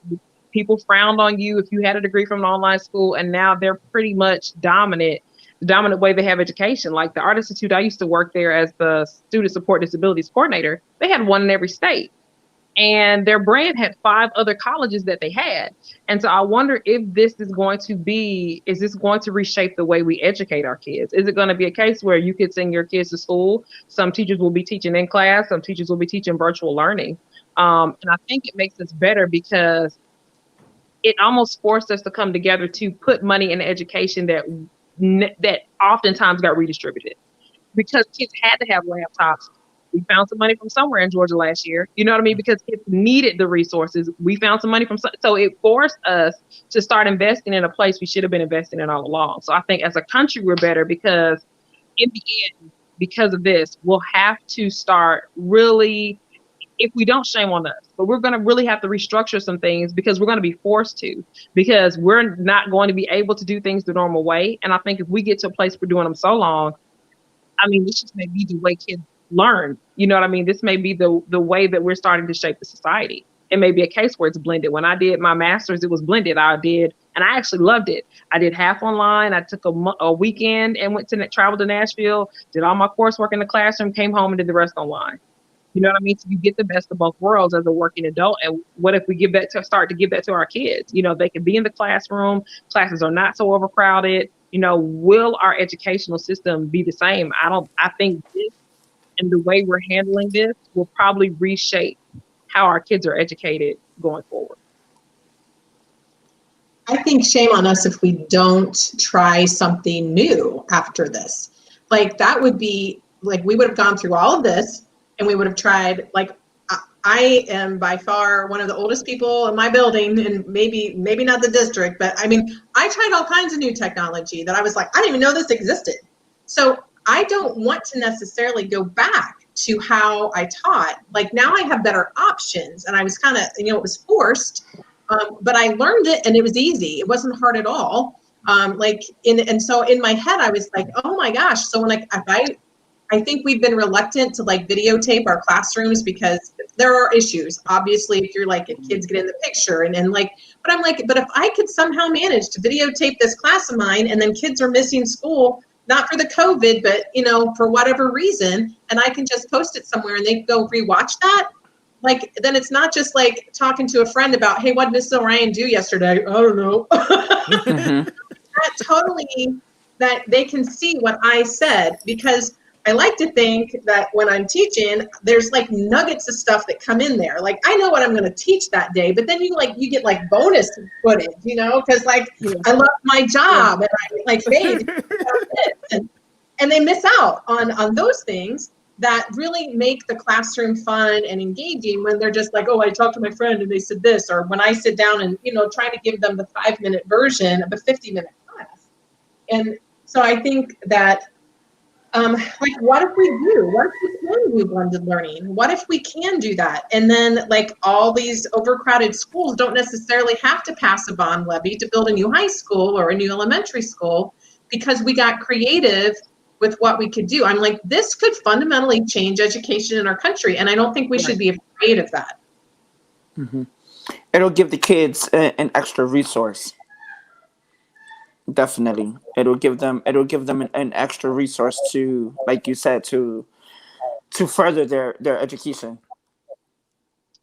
people frowned on you if you had a degree from an online school. And now they're pretty much the dominant way they have education. Like the Art Institute, I used to work there as the Student Support Disabilities Coordinator. They had one in every state. And their brand had 5 other colleges that they had. And so I wonder if this is going to reshape the way we educate our kids? Is it going to be a case where you could send your kids to school? Some teachers will be teaching in class. Some teachers will be teaching virtual learning. And I think it makes us better because it almost forced us to come together to put money in education that oftentimes got redistributed because kids had to have laptops We found some money from somewhere in Georgia last year. You know what I mean? Because kids needed the resources. We found some money from so it forced us to start investing in a place we should have been investing in all along. So I think as a country we're better because in the end, because of this, we'll have to start really, if we don't, shame on us, but we're going to really have to restructure some things because we're going to be forced to, because we're not going to be able to do things the normal way. And I think if we get to a place we're doing them so long, I mean, this just may be the way kids learn. You know what I mean? This may be the way that we're starting to shape the society. It may be a case where it's blended. When I did my master's, it was blended. And I actually loved it. I did half online. I took a weekend and traveled to Nashville, did all my coursework in the classroom, came home and did the rest online. You know what I mean? So you get the best of both worlds as a working adult. And what if we start to give that to our kids? You know, they can be in the classroom. Classes are not so overcrowded. You know, will our educational system be the same? I think this and the way we're handling this will probably reshape how our kids are educated going forward. I think shame on us if we don't try something new after this. Like that would be like, we would have gone through all of this and we would have tried, like, I am by far one of the oldest people in my building, and maybe not the district, but I mean, I tried all kinds of new technology that I was like, I didn't even know this existed. So I don't want to necessarily go back to how I taught. Like now I have better options, and I was kind of, it was forced, but I learned it and it was easy. It wasn't hard at all. And so in my head, I was like, oh my gosh. So when I think we've been reluctant to like videotape our classrooms because there are issues. Obviously, if you're like, if kids get in the picture and like, but I'm like, but if I could somehow manage to videotape this class of mine and then kids are missing school, not for the COVID, but for whatever reason, and I can just post it somewhere and they can go rewatch that. Like, then it's not just like talking to a friend about, hey, what did Mrs. O'Ryan do yesterday? I don't know. Mm-hmm. That they can see what I said, because I like to think that when I'm teaching, there's like nuggets of stuff that come in there. Like I know what I'm going to teach that day, but then you get like bonus footage, because like I love my job and I like, hey, and they miss out on those things that really make the classroom fun and engaging when they're just like, oh, I talked to my friend and they said this, or when I sit down and try to give them the 5-minute version of a 50-minute class. And so I think that like, what if we do? What if we can do blended learning? What if we can do that? And then, like, all these overcrowded schools don't necessarily have to pass a bond levy to build a new high school or a new elementary school, because we got creative with what we could do. I'm like, this could fundamentally change education in our country, and I don't think we should be afraid of that. Mm-hmm. It'll give the kids an extra resource. Definitely, it'll give them an extra resource to, like you said, to further their education.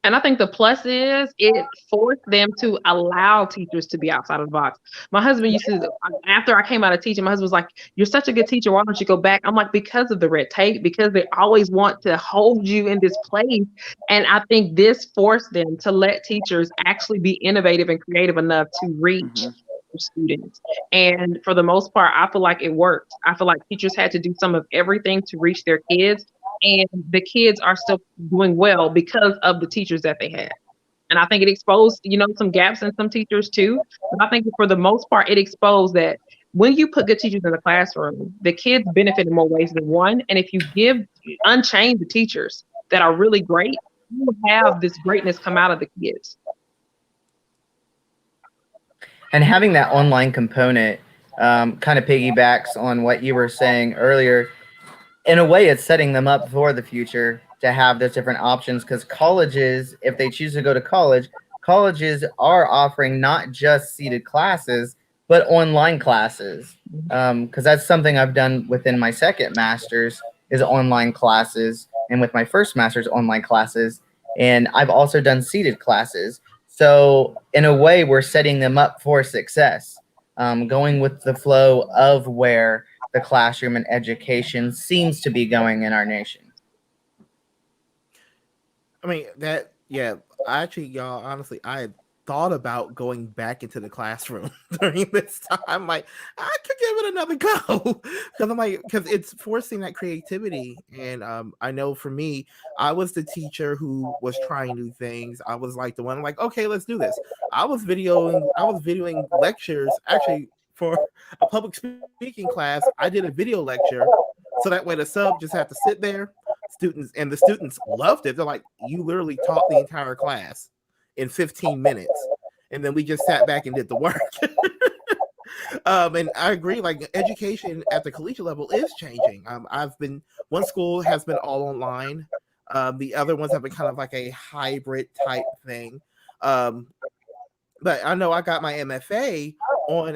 And I think the plus is it forced them to allow teachers to be outside of the box. My husband used to, after I came out of teaching, my husband was like, you're such a good teacher, why don't you go back? I'm like, because of the red tape, because they always want to hold you in this place. And I think this forced them to let teachers actually be innovative and creative enough to reach students. And for the most part, I feel like it worked. I feel like teachers had to do some of everything to reach their kids, and the kids are still doing well because of the teachers that they had. And I think it exposed, some gaps in some teachers too. But I think for the most part, it exposed that when you put good teachers in the classroom, the kids benefit in more ways than one. And if you unchain the teachers that are really great, you will have this greatness come out of the kids. And having that online component kind of piggybacks on what you were saying earlier. In a way, it's setting them up for the future to have those different options, because colleges, if they choose to go to college, colleges are offering not just seated classes, but online classes. Because that's something I've done within my second master's is online classes, and with my first master's, online classes. And I've also done seated classes. So in a way, we're setting them up for success, going with the flow of where the classroom and education seems to be going in our nation. I mean, I actually, y'all, honestly, I thought about going back into the classroom during this time. Like, I could give it another go because it's forcing that creativity. And I know for me, I was the teacher who was trying new things. I was like the one like, okay, let's do this. I was videoing lectures actually for a public speaking class. I did a video lecture so that way the sub just had to sit there. The students loved it. They're like, you literally taught the entire class in 15 minutes. And then we just sat back and did the work. And I agree, like education at the collegiate level is changing. One school has been all online. The other ones have been kind of like a hybrid type thing. But I know I got my MFA on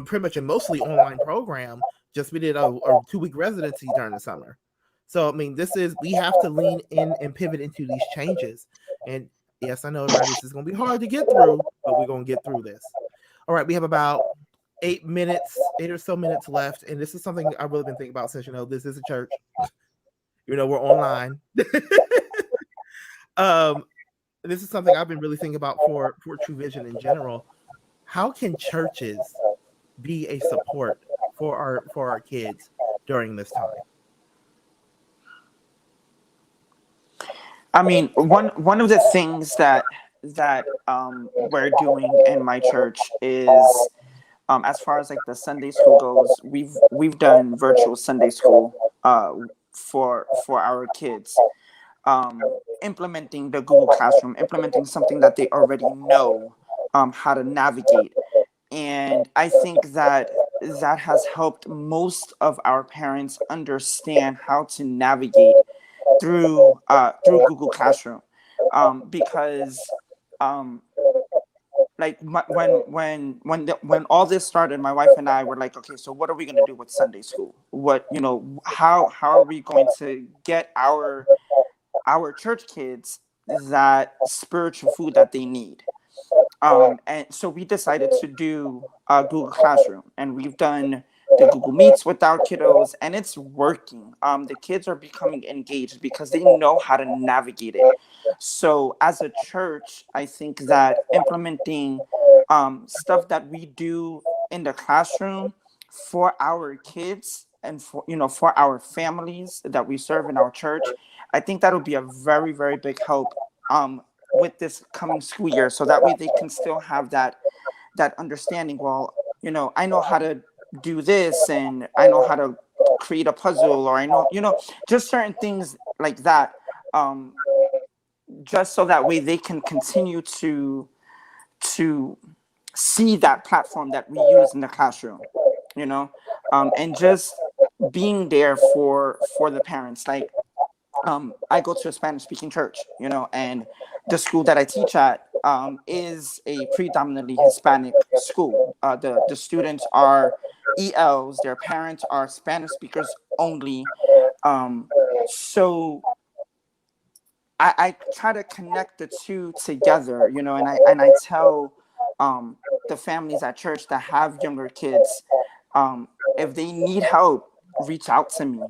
pretty much a mostly online program. Just we did a 2-week residency during the summer. So I mean, we have to lean in and pivot into these changes. And yes, I know this is going to be hard to get through, but we're going to get through this. All right, we have about 8 or so minutes left, and this is something I've really been thinking about since this is a church. We're online. This is something I've been really thinking about for True Vision in general. How can churches be a support for our kids during this time? I mean, one of the things that we're doing in my church is, as far as like the Sunday school goes, we've done virtual Sunday school for our kids, implementing the Google Classroom, implementing something that they already know how to navigate, and I think that has helped most of our parents understand how to navigate through Google Classroom, because like when all this started, my wife and I were like, okay, so what are we going to do with Sunday school? How are we going to get our church kids that spiritual food that they need? And so we decided to do Google Classroom, and we've done the Google Meets with our kiddos, and it's working. The kids are becoming engaged because they know how to navigate it. So as a church, I think that implementing stuff that we do in the classroom for our kids and for our families that we serve in our church, I think that'll be a very, very big help with this coming school year. So that way they can still have that understanding. Well, I know how to do this, and I know how to create a puzzle, or I know, just certain things like that, just so that way they can continue to see that platform that we use in the classroom, and just being there for the parents. Like, I go to a Spanish speaking church, and the school that I teach at is a predominantly Hispanic school. The students are ELs, their parents are Spanish speakers only. So I try to connect the two together, and I tell the families at church that have younger kids, if they need help, reach out to me,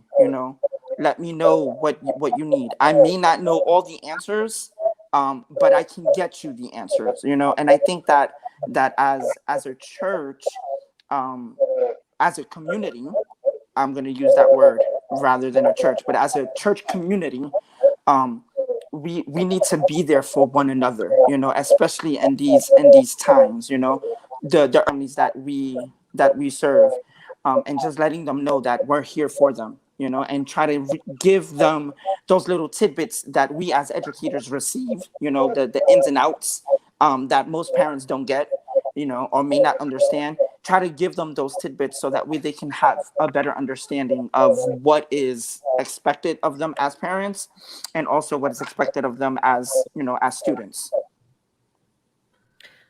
let me know what you need. I may not know all the answers, but I can get you the answers, and I think that as a church, as a community, I'm going to use that word rather than a church, but as a church community, we need to be there for one another, especially in these times, the families that we serve, and just letting them know that we're here for them, and try to give them those little tidbits that we as educators receive, the ins and outs that most parents don't get, or may not understand. Try to give them those tidbits so that way they can have a better understanding of what is expected of them as parents, and also what is expected of them as students.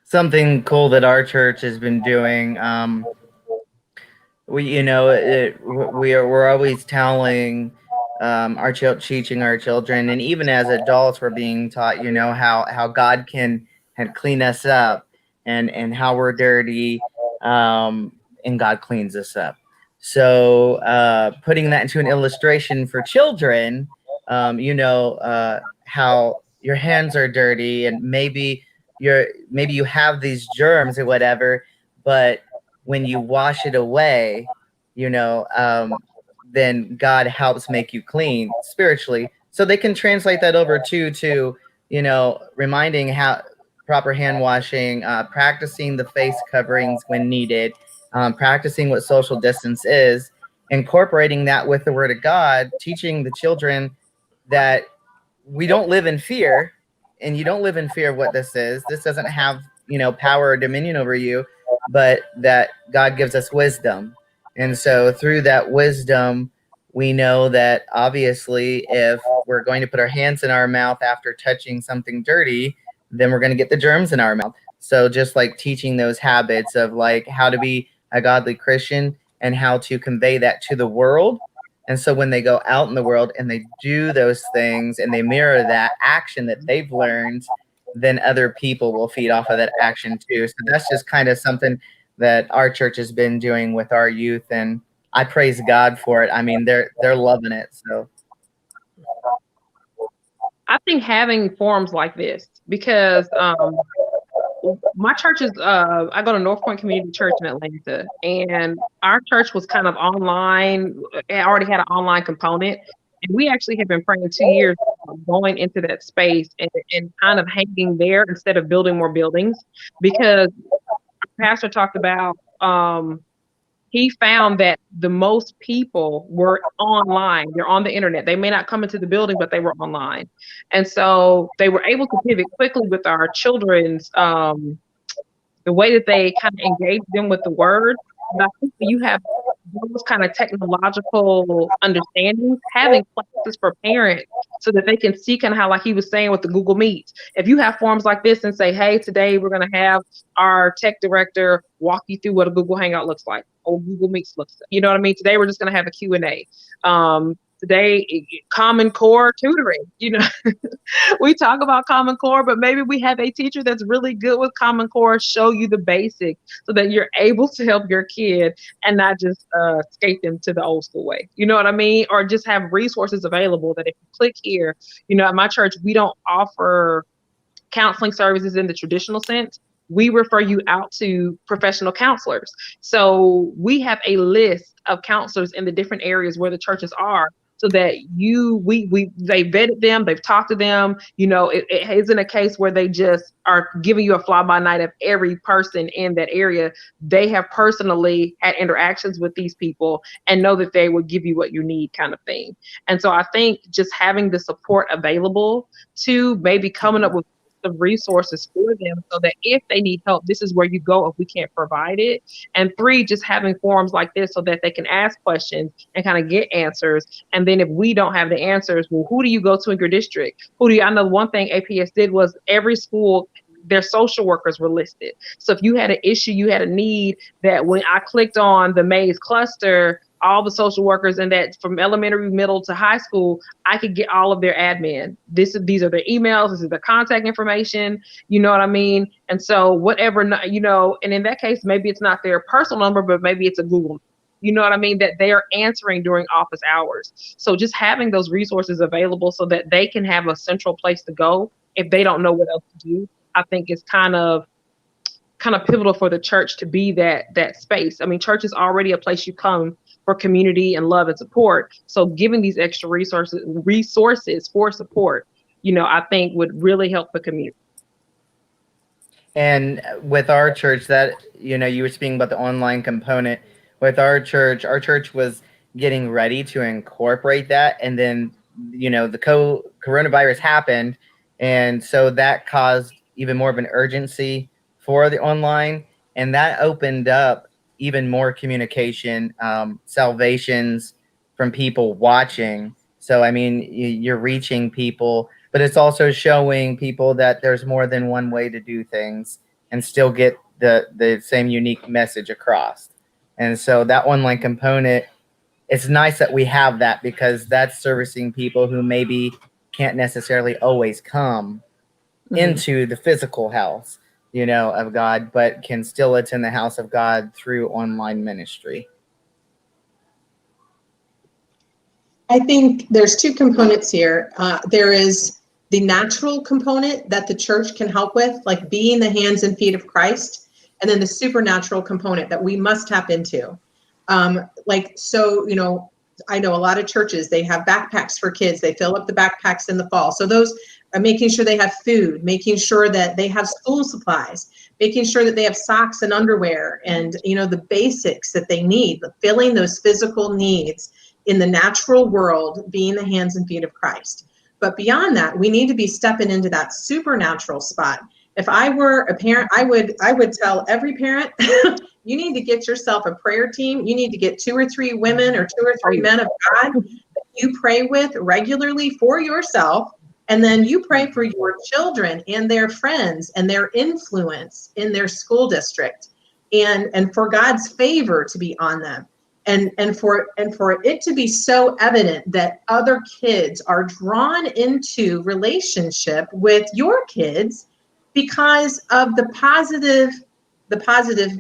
Something cool that our church has been doing, we're always telling teaching our children, and even as adults, we're being taught, how God can clean us up, and how we're dirty, and God cleans us up. So putting that into an illustration for children, how your hands are dirty, and maybe maybe you have these germs or whatever, but when you wash it away, then God helps make you clean spiritually. So they can translate that over to reminding how proper hand washing, practicing the face coverings when needed, practicing what social distance is, incorporating that with the Word of God, teaching the children that we don't live in fear, and you don't live in fear of what this is. This doesn't have, power or dominion over you, but that God gives us wisdom. And so through that wisdom, we know that obviously if we're going to put our hands in our mouth after touching something dirty, then we're going to get the germs in our mouth. So just like teaching those habits of like how to be a godly Christian and how to convey that to the world. And so when they go out in the world and they do those things and they mirror that action that they've learned, then other people will feed off of that action too. So that's just kind of something that our church has been doing with our youth, and I praise God for it. I mean, they're loving it. So I think having forums like this, because my church is I go to North Point Community Church in Atlanta, and our church was kind of online. It already had an online component, and we actually have been praying 2 years going into that space and kind of hanging there instead of building more buildings, because our pastor talked about he found that the most people were online. They're on the internet. They may not come into the building, but they were online. And so they were able to pivot quickly with our children's, the way that they kind of engage them with the word. But I think you have those kind of technological understandings, having classes for parents so that they can see kind of how, like he was saying with the Google Meet, if you have forums like this and say, hey, today we're going to have our tech director walk you through what a Google Hangout looks like or Google Meets looks like. You know what I mean? Today we're just going to have a Q&A. Today, Common Core tutoring, we talk about Common Core, but maybe we have a teacher that's really good with Common Core, show you the basics so that you're able to help your kid and not just skate them to the old school way. You know what I mean? Or just have resources available that if you click here, at my church, we don't offer counseling services in the traditional sense. We refer you out to professional counselors. So we have a list of counselors in the different areas where the churches are, so that they vetted them, they've talked to them. It isn't a case where they just are giving you a fly-by-night of every person in that area. They have personally had interactions with these people and know that they will give you what you need, kind of thing. And so I think just having the support available to maybe coming up with the resources for them so that if they need help, this is where you go if we can't provide it. And 3, just having forums like this so that they can ask questions and kind of get answers. And then if we don't have the answers, well, who do you go to in your district? I know one thing APS did was every school, their social workers were listed. So if you had an issue, you had a need, that when I clicked on the Maze cluster, all the social workers in that from elementary, middle to high school, I could get all of their admin. These are their emails, this is their contact information, you know what I mean? And so whatever, and in that case, maybe it's not their personal number, but maybe it's a Google, you know what I mean, that they are answering during office hours. So just having those resources available so that they can have a central place to go if they don't know what else to do, I think is kind of pivotal for the church to be that space. I mean, church is already a place you come for community and love and support. So giving these extra resources for support, I think would really help the community. And with our church, that, you were speaking about the online component. With our church was getting ready to incorporate that. And then, the coronavirus happened. And so that caused even more of an urgency for the online. And that opened up even more communication, salvations from people watching. So, I mean, you're reaching people, but it's also showing people that there's more than one way to do things and still get the same unique message across. And so that online component, it's nice that we have that, because that's servicing people who maybe can't necessarily always come into the physical house, of God, but can still attend the house of God through online ministry. I think there's 2 components here. There is the natural component that the church can help with, like being the hands and feet of Christ, and then the supernatural component that we must tap into. So, I know a lot of churches, they have backpacks for kids. They fill up the backpacks in the fall. So those are making sure they have food, making sure that they have school supplies, making sure that they have socks and underwear and, the basics that they need, filling those physical needs in the natural world, being the hands and feet of Christ. But beyond that, we need to be stepping into that supernatural spot. If I were a parent, I would tell every parent, you need to get yourself a prayer team. You need to get 2 or 3 women or 2 or 3 men of God that you pray with regularly for yourself. And then you pray for your children and their friends and their influence in their school district, and for God's favor to be on them. And for it to be so evident that other kids are drawn into relationship with your kids because of the positive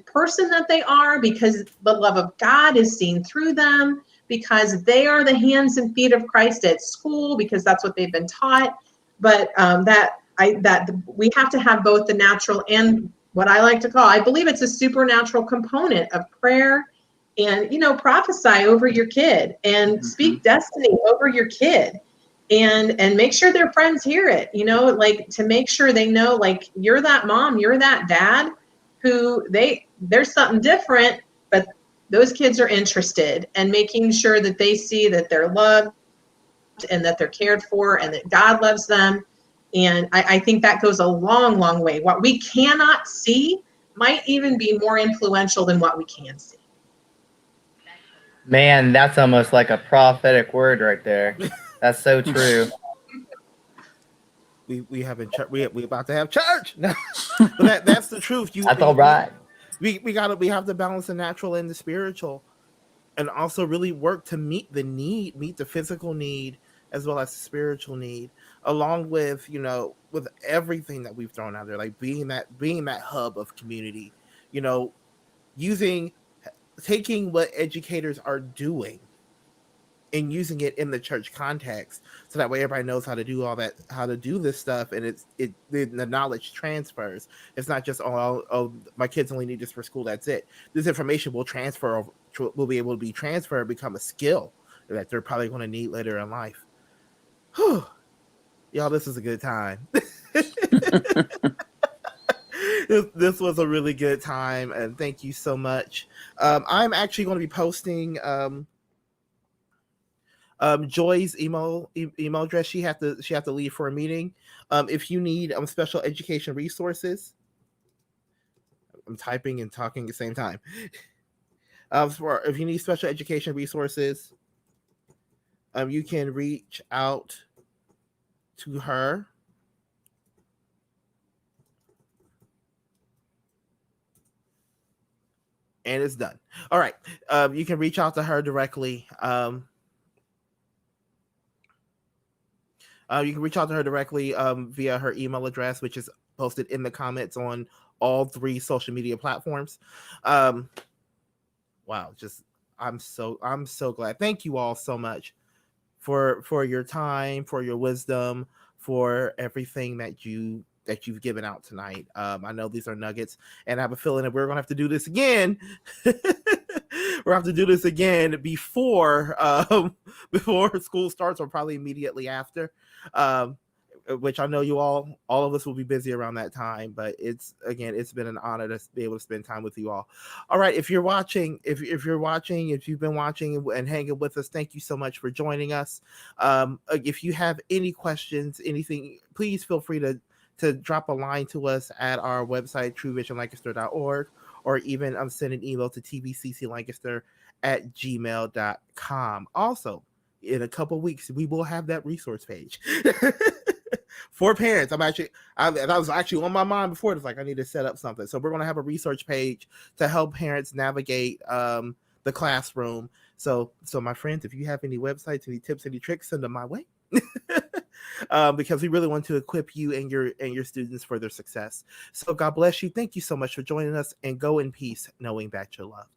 person that they are, because the love of God is seen through them, because they are the hands and feet of Christ at school, because that's what they've been taught. But we have to have both the natural and what I like to call, I believe it's a supernatural component of prayer, and prophesy over your kid and speak destiny over your kid. And make sure their friends hear it, like to make sure they know, like, you're that mom, you're that dad who there's something different, but those kids are interested, and making sure that they see that they're loved and that they're cared for and that God loves them. And I think that goes a long, long way. What we cannot see might even be more influential than what we can see. Man, that's almost like a prophetic word right there. That's so true. We haven't we about to have church. But that's the truth. That's all right. We have to balance the natural and the spiritual, and also really work to meet the physical need as well as the spiritual need, along with with everything that we've thrown out there, like being that hub of community, taking what educators are doing and using it in the church context, so that way everybody knows how to do all that, how to do this stuff, and the knowledge transfers. It's not just my kids only need this for school, that's it. This information will be able to be transferred, become a skill that they're probably going to need later in life. Whew. Y'all, this is a good time. This was a really good time, and thank you so much. I'm actually going to be posting Joy's email address. She have to leave for a meeting. If you need special education resources, I'm typing and talking at the same time. If you need special education resources, you can reach out to her. And it's done. All right. You can reach out to her directly. You can reach out to her directly via her email address, which is posted in the comments on all 3 social media platforms. Wow, I'm so glad. Thank you all so much for your time, for your wisdom, for everything that you've given out tonight. I know these are nuggets, and I have a feeling that we're gonna have to do this again. We'll have to do this again before school starts, or probably immediately after. Which I know all of us will be busy around that time, but it's been an honor to be able to spend time with you all. All right, if you've been watching and hanging with us, thank you so much for joining us. If you have any questions, anything, please feel free to drop a line to us at our website, truevisionlancaster.org, or even send an email to tvcclancaster@gmail.com. Also, in a couple weeks, we will have that resource page for parents. That was actually on my mind before. It's like, I need to set up something. So we're going to have a research page to help parents navigate the classroom. So my friends, if you have any websites, any tips, any tricks, send them my way. Because we really want to equip you and your students for their success. So God bless you. Thank you so much for joining us, and go in peace, knowing that you're loved.